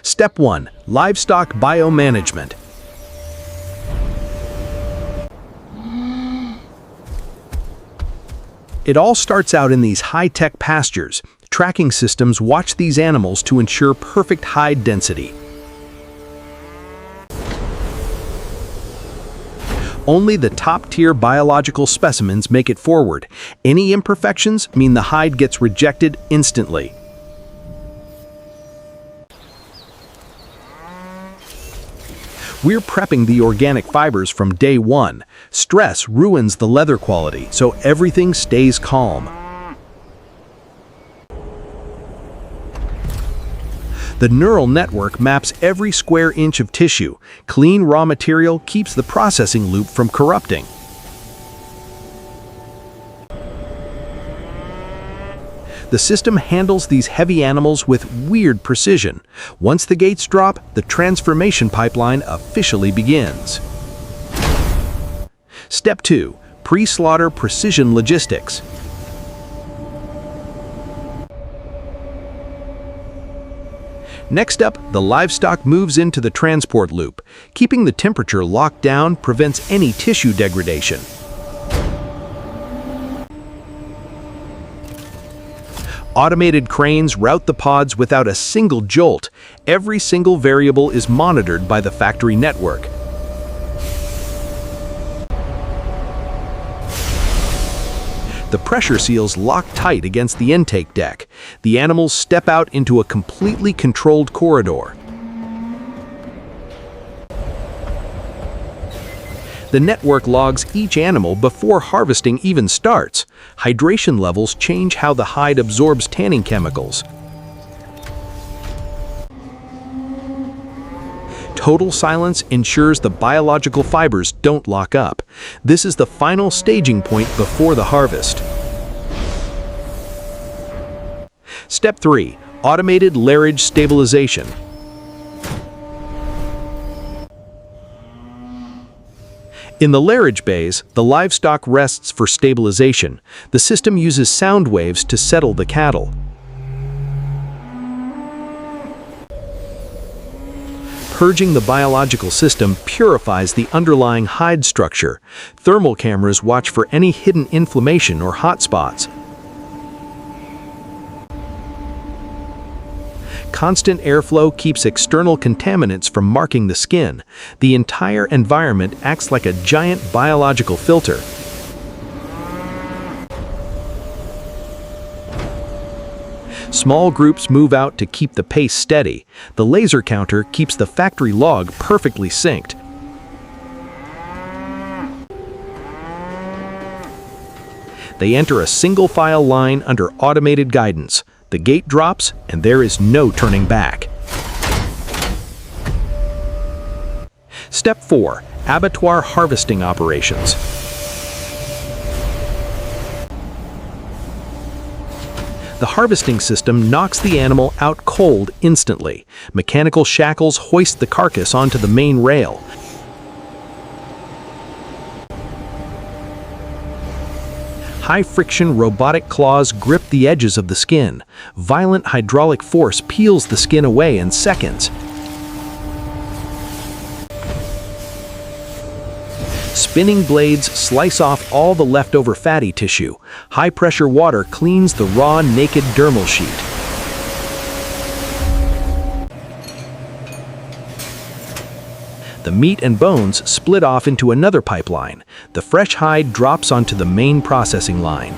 Step 1. Livestock Biomanagement. It all starts out in these high-tech pastures. Tracking systems watch these animals to ensure perfect hide density. Only the top-tier biological specimens make it forward. Any imperfections mean the hide gets rejected instantly. We're prepping the organic fibers from day one. Stress ruins the leather quality, so everything stays calm. The neural network maps every square inch of tissue. Clean raw material keeps the processing loop from corrupting. The system handles these heavy animals with weird precision. Once the gates drop, the transformation pipeline officially begins. Step 2. Pre-slaughter precision logistics. Next up, the livestock moves into the transport loop. Keeping the temperature locked down prevents any tissue degradation. Automated cranes route the pods without a single jolt. Every single variable is monitored by the factory network. The pressure seals lock tight against the intake deck. The animals step out into a completely controlled corridor. The network logs each animal before harvesting even starts. Hydration levels change how the hide absorbs tanning chemicals. Total silence ensures the biological fibers don't lock up. This is the final staging point before the harvest. Step 3. Automated Lairage Stabilization. In the Lairage bays, the livestock rests for stabilization. The system uses sound waves to settle the cattle. Purging the biological system purifies the underlying hide structure. Thermal cameras watch for any hidden inflammation or hot spots. Constant airflow keeps external contaminants from marking the skin. The entire environment acts like a giant biological filter. Small groups move out to keep the pace steady. The laser counter keeps the factory log perfectly synced. They enter a single-file line under automated guidance. The gate drops, and there is no turning back. Step 4. Abattoir Harvesting Operations. The harvesting system knocks the animal out cold instantly. Mechanical shackles hoist the carcass onto the main rail. High-friction robotic claws grip the edges of the skin. Violent hydraulic force peels the skin away in seconds. Spinning blades slice off all the leftover fatty tissue. High-pressure water cleans the raw, naked dermal sheet. The meat and bones split off into another pipeline. The fresh hide drops onto the main processing line.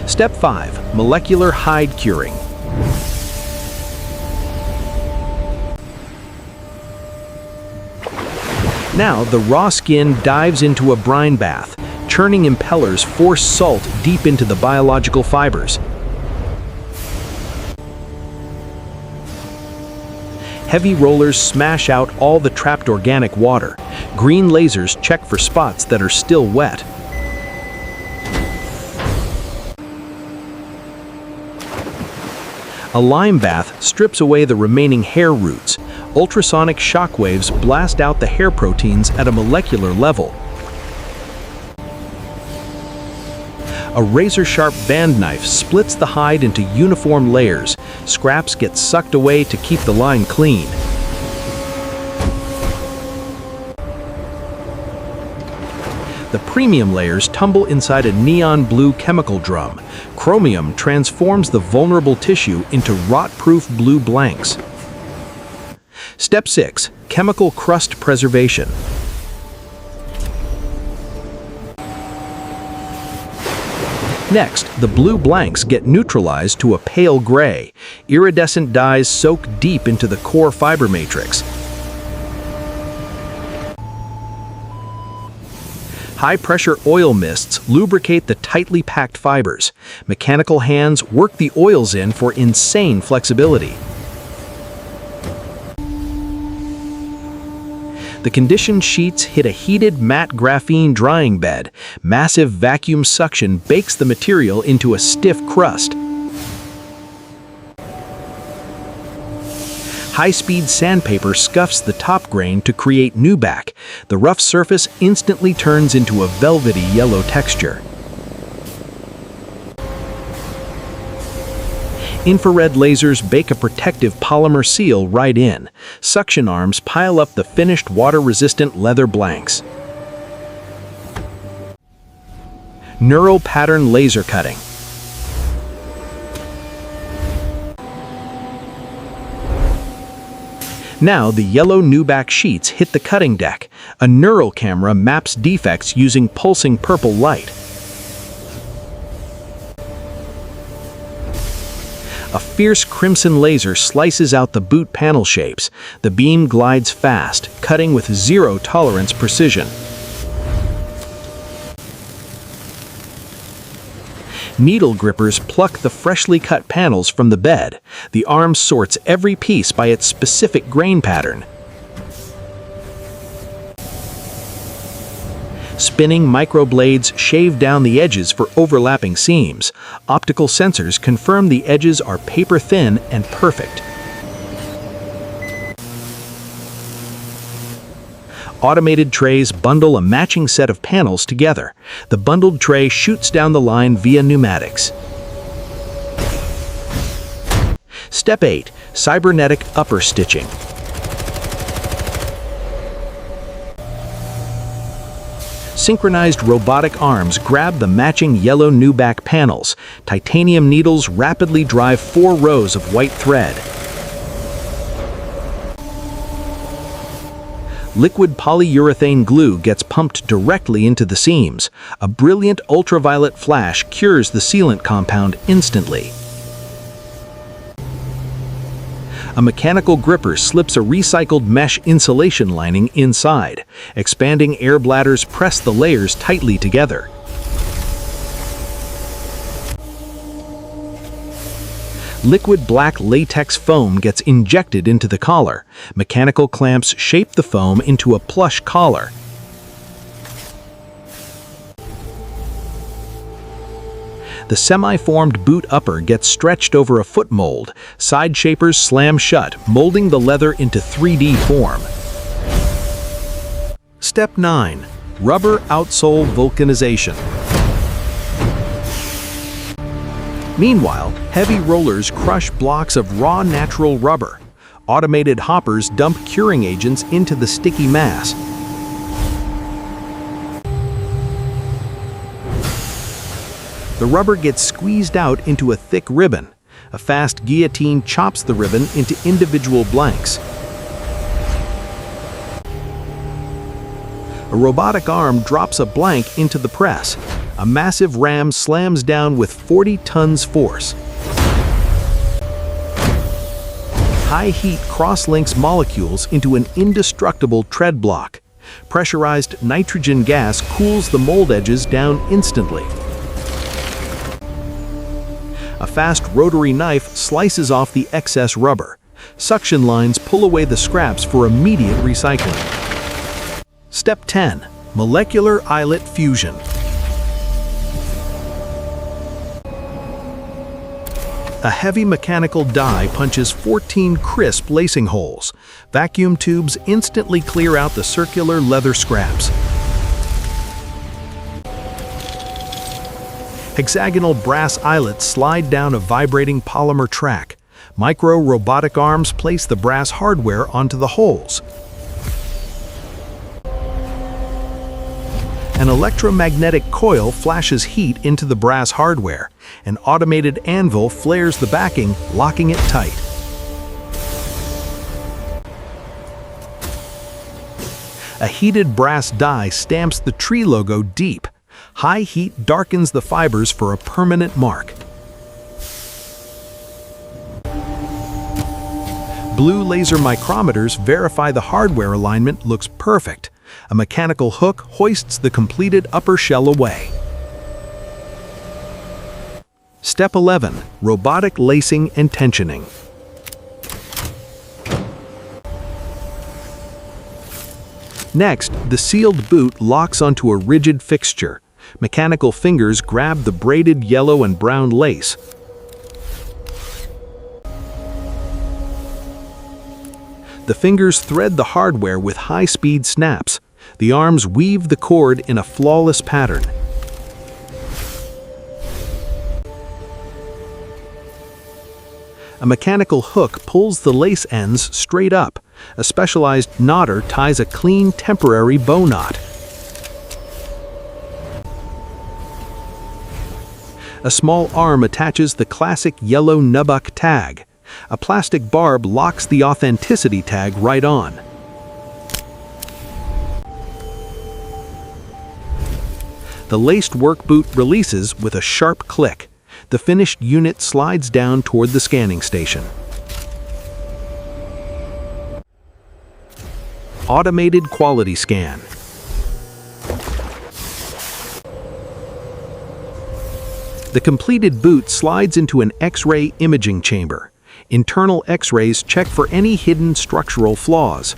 Step 5. Molecular hide curing. Now, the raw skin dives into a brine bath. Churning impellers force salt deep into the biological fibers. Heavy rollers smash out all the trapped organic water. Green lasers check for spots that are still wet. A lime bath strips away the remaining hair roots. Ultrasonic shock waves blast out the hair proteins at a molecular level. A razor-sharp band knife splits the hide into uniform layers. Scraps get sucked away to keep the line clean. The premium layers tumble inside a neon blue chemical drum. Chromium transforms the vulnerable tissue into rot-proof blue blanks. Step 6. Chemical crust preservation. Next, the blue blanks get neutralized to a pale gray. Iridescent dyes soak deep into the core fiber matrix. High-pressure oil mists lubricate the tightly packed fibers. Mechanical hands work the oils in for insane flexibility. The conditioned sheets hit a heated matte graphene drying bed. Massive vacuum suction bakes the material into a stiff crust. High-speed sandpaper scuffs the top grain to create Nubuck. The rough surface instantly turns into a velvety yellow texture. Infrared lasers bake a protective polymer seal right in. Suction arms pile up the finished water-resistant leather blanks. Neural pattern laser cutting. Now the yellow Nubuck sheets hit the cutting deck. A neural camera maps defects using pulsing purple light. A fierce crimson laser slices out the boot panel shapes. The beam glides fast, cutting with zero-tolerance precision. Needle grippers pluck the freshly cut panels from the bed. The arm sorts every piece by its specific grain pattern. Spinning microblades shave down the edges for overlapping seams. Optical sensors confirm the edges are paper-thin and perfect. Automated trays bundle a matching set of panels together. The bundled tray shoots down the line via pneumatics. Step 8. Cybernetic upper stitching. Synchronized robotic arms grab the matching yellow Nubuck panels. Titanium needles rapidly drive 4 rows of white thread. Liquid polyurethane glue gets pumped directly into the seams. A brilliant ultraviolet flash cures the sealant compound instantly. A mechanical gripper slips a recycled mesh insulation lining inside. Expanding air bladders press the layers tightly together. Liquid black latex foam gets injected into the collar. Mechanical clamps shape the foam into a plush collar. The semi-formed boot upper gets stretched over a foot mold. Side shapers slam shut, molding the leather into 3D form. Step 9. Rubber outsole vulcanization. Meanwhile, heavy rollers crush blocks of raw natural rubber. Automated hoppers dump curing agents into the sticky mass. The rubber gets squeezed out into a thick ribbon. A fast guillotine chops the ribbon into individual blanks. A robotic arm drops a blank into the press. A massive ram slams down with 40 tons force. High heat cross-links molecules into an indestructible tread block. Pressurized nitrogen gas cools the mold edges down instantly. A fast rotary knife slices off the excess rubber. Suction lines pull away the scraps for immediate recycling. Step 10. Molecular eyelet fusion. A heavy mechanical die punches 14 crisp lacing holes. Vacuum tubes instantly clear out the circular leather scraps. Hexagonal brass eyelets slide down a vibrating polymer track. Micro robotic arms place the brass hardware onto the holes. An electromagnetic coil flashes heat into the brass hardware. An automated anvil flares the backing, locking it tight. A heated brass die stamps the tree logo deep. High heat darkens the fibers for a permanent mark. Blue laser micrometers verify the hardware alignment looks perfect. A mechanical hook hoists the completed upper shell away. Step 11. Robotic lacing and tensioning. Next, the sealed boot locks onto a rigid fixture. Mechanical fingers grab the braided yellow and brown lace. The fingers thread the hardware with high-speed snaps. The arms weave the cord in a flawless pattern. A mechanical hook pulls the lace ends straight up. A specialized knotter ties a clean temporary bow knot. A small arm attaches the classic yellow Nubuck tag. A plastic barb locks the authenticity tag right on. The laced work boot releases with a sharp click. The finished unit slides down toward the scanning station. Automated quality scan. The completed boot slides into an X-ray imaging chamber. Internal X-rays check for any hidden structural flaws.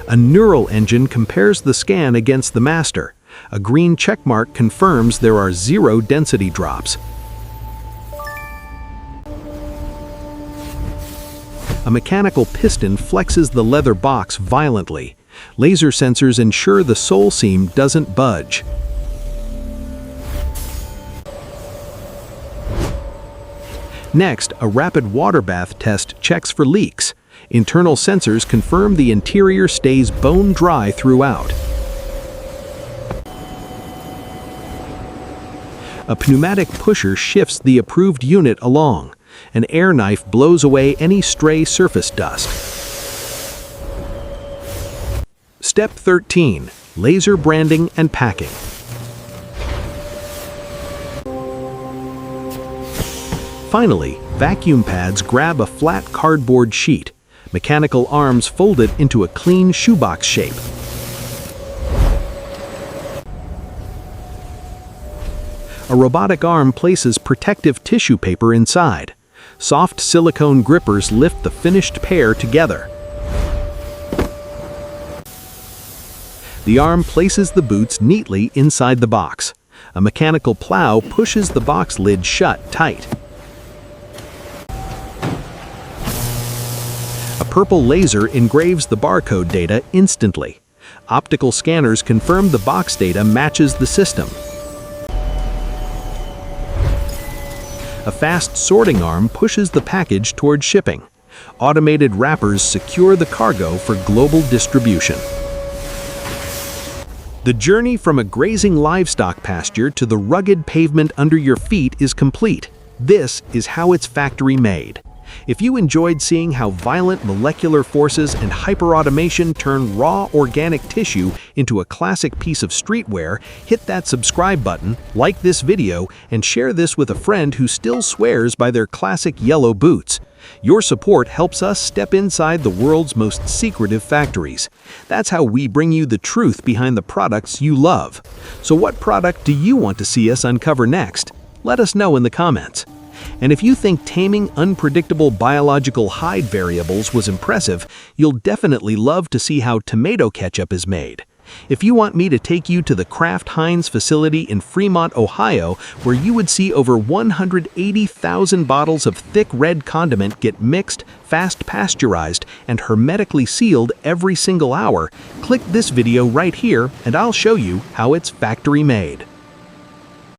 A neural engine compares the scan against the master. A green checkmark confirms there are 0 density drops. A mechanical piston flexes the leather box violently. Laser sensors ensure the sole seam doesn't budge. Next, a rapid water bath test checks for leaks. Internal sensors confirm the interior stays bone dry throughout. A pneumatic pusher shifts the approved unit along. An air knife blows away any stray surface dust. Step 13. Laser branding and packing. Finally, vacuum pads grab a flat cardboard sheet. Mechanical arms fold it into a clean shoebox shape. A robotic arm places protective tissue paper inside. Soft silicone grippers lift the finished pair together. The arm places the boots neatly inside the box. A mechanical plow pushes the box lid shut tight. A purple laser engraves the barcode data instantly. Optical scanners confirm the box data matches the system. A fast sorting arm pushes the package toward shipping. Automated wrappers secure the cargo for global distribution. The journey from a grazing livestock pasture to the rugged pavement under your feet is complete. This is how it's factory made. If you enjoyed seeing how violent molecular forces and hyperautomation turn raw organic tissue into a classic piece of streetwear, hit that subscribe button, like this video, and share this with a friend who still swears by their classic yellow boots. Your support helps us step inside the world's most secretive factories. That's how we bring you the truth behind the products you love. So what product do you want to see us uncover next? Let us know in the comments. And if you think taming unpredictable biological hide variables was impressive, you'll definitely love to see how tomato ketchup is made. If you want me to take you to the Kraft Heinz facility in Fremont, Ohio, where you would see over 180,000 bottles of thick red condiment get mixed, fast pasteurized, and hermetically sealed every single hour, click this video right here and I'll show you how it's factory made.